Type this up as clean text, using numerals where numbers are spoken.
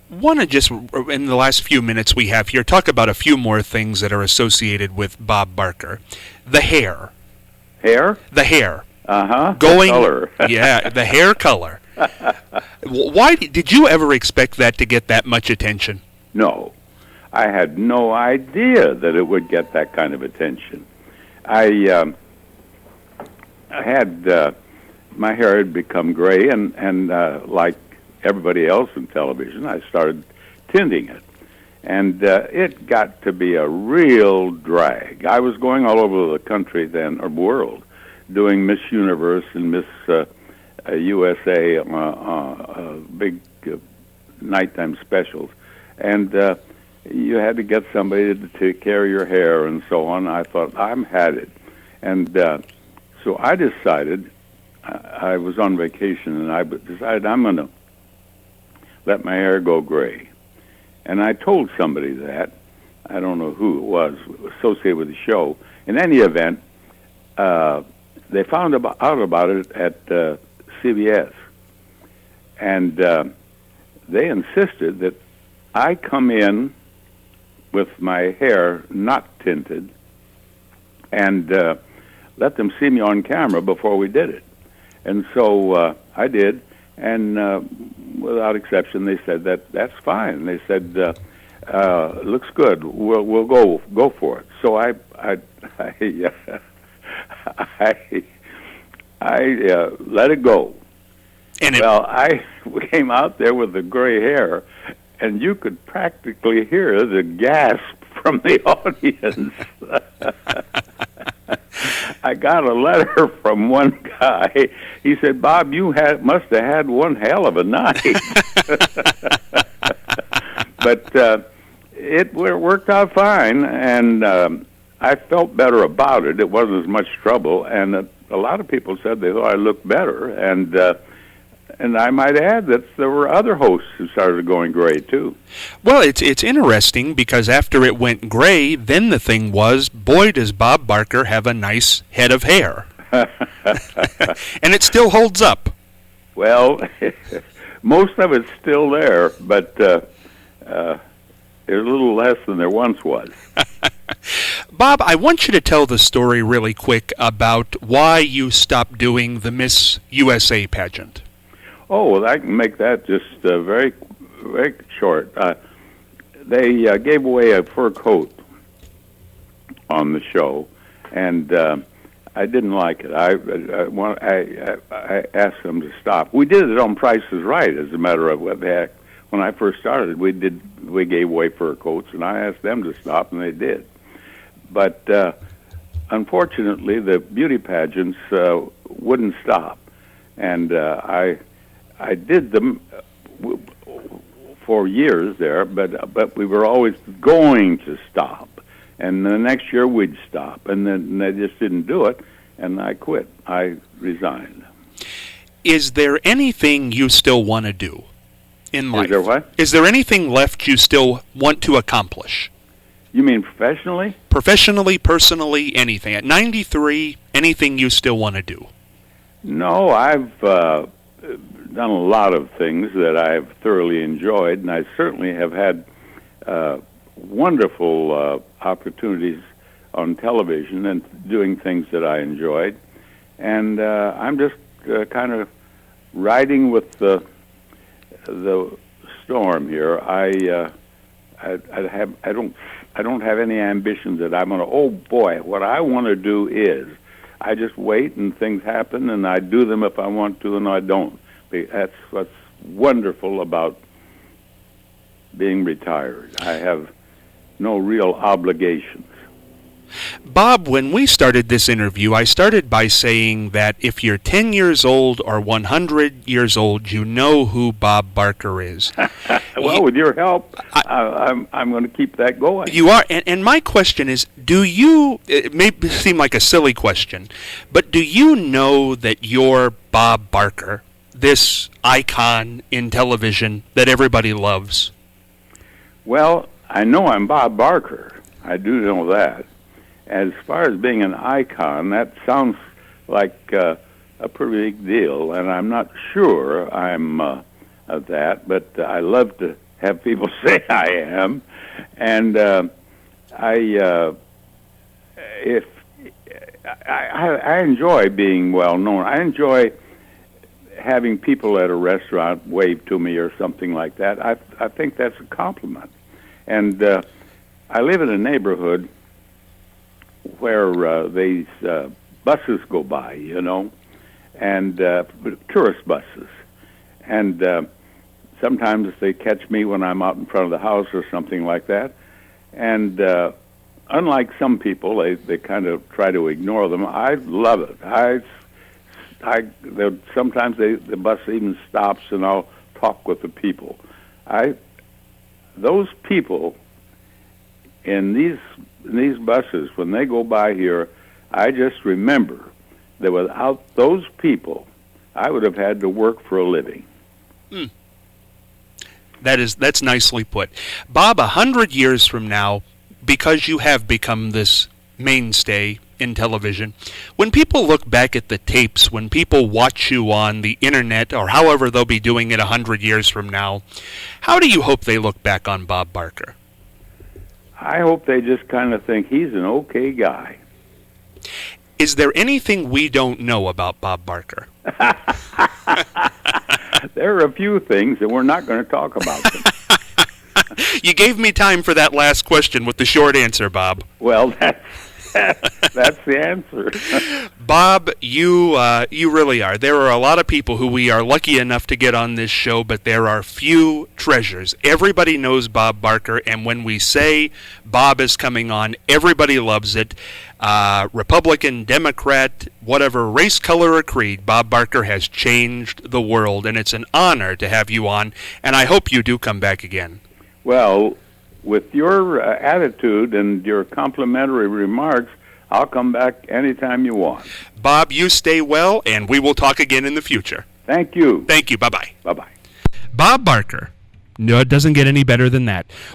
Want to just, in the last few minutes we have here, talk about a few more things that are associated with Bob Barker. The hair. Hair? The hair. Going, the color. Yeah, the hair color. Why did you ever expect that to get that much attention? No. I had no idea that it would get that kind of attention. I had my hair had become gray, and like everybody else in television, I started tinting it. And it got to be a real drag. I was going all over the country then, or world, doing Miss Universe and Miss USA, big nighttime specials. And you had to get somebody to take care of your hair and so on. I thought, I'm had it. And so I decided, I was on vacation, and I decided I'm going to let my hair go gray. And I told somebody that. I don't know who it was associated with the show. In any event, they found out about it at CBS. And they insisted that I come in with my hair not tinted and let them see me on camera before we did it. And so I did. And without exception, they said that's fine. They said looks good. We'll go for it. So I let it go. And I came out there with the gray hair, and you could practically hear the gasp from the audience. I got a letter from one guy. He said, "Bob, you must have had one hell of a night." But it worked out fine, and I felt better about it. It wasn't as much trouble, and a lot of people said they thought I looked better. And I might add that there were other hosts who started going gray, too. Well, it's interesting because after it went gray, then the thing was, boy, does Bob Barker have a nice head of hair. And it still holds up. Well, most of it's still there, but there's a little less than there once was. Bob, I want you to tell the story really quick about why you stopped doing the Miss USA pageant. Oh, well, I can make that just very, very short. They gave away a fur coat on the show, and I didn't like it. I asked them to stop. We did it on Price is Right, as a matter of fact. When I first started, we gave away fur coats, and I asked them to stop, and they did. But unfortunately, the beauty pageants wouldn't stop, and I did them for years there, but we were always going to stop. And the next year we'd stop, and then they just didn't do it, and I quit. I resigned. Is there anything you still want to do in life? Is there what? Is there anything left you still want to accomplish? You mean professionally? Professionally, personally, anything. At 93, anything you still want to do? No, I've done a lot of things that I've thoroughly enjoyed, and I certainly have had wonderful opportunities on television and doing things that I enjoyed. And I'm just kind of riding with the storm here. I don't have any ambitions that I'm going to, oh boy, what I want to do is, I just wait and things happen, and I do them if I want to, and I don't. That's what's wonderful about being retired. I have no real obligations. Bob, when we started this interview, I started by saying that if you're 10 years old or 100 years old, you know who Bob Barker is. Well, with your help, I'm going to keep that going. You are, and my question is, it may seem like a silly question, but do you know that you're Bob Barker, this icon in television that everybody loves? Well, I know I'm Bob Barker. I do know that. As far as being an icon, that sounds like a pretty big deal, and I'm not sure I'm that, but I love to have people say I am, and if I enjoy being well known. I enjoy having people at a restaurant wave to me or something like that. I think that's a compliment. And I live in a neighborhood where these buses go by, and tourist buses. And sometimes they catch me when I'm out in front of the house or something like that. And unlike some people, they kind of try to ignore them. I love it. Sometimes the bus even stops, and I'll talk with the people. Those people in these buses, when they go by here, I just remember that without those people, I would have had to work for a living. Mm. That's nicely put. Bob, 100 years from now, because you have become this mainstay in television, when people look back at the tapes, when people watch you on the internet, or however they'll be doing it 100 years from now, how do you hope they look back on Bob Barker? I hope they just kind of think he's an okay guy. Is there anything we don't know about Bob Barker? There are a few things, and we're not going to talk about them. You gave me time for that last question with the short answer, Bob. Well, that's the answer. Bob, you really are. There are a lot of people who we are lucky enough to get on this show, but there are few treasures. Everybody knows Bob Barker, and when we say Bob is coming on, everybody loves it. Republican, Democrat, whatever race, color, or creed, Bob Barker has changed the world, and it's an honor to have you on, and I hope you do come back again. Well, with your attitude and your complimentary remarks, I'll come back anytime you want. Bob, you stay well, and we will talk again in the future. Thank you. Thank you. Bye-bye. Bye-bye. Bob Barker. No, it doesn't get any better than that.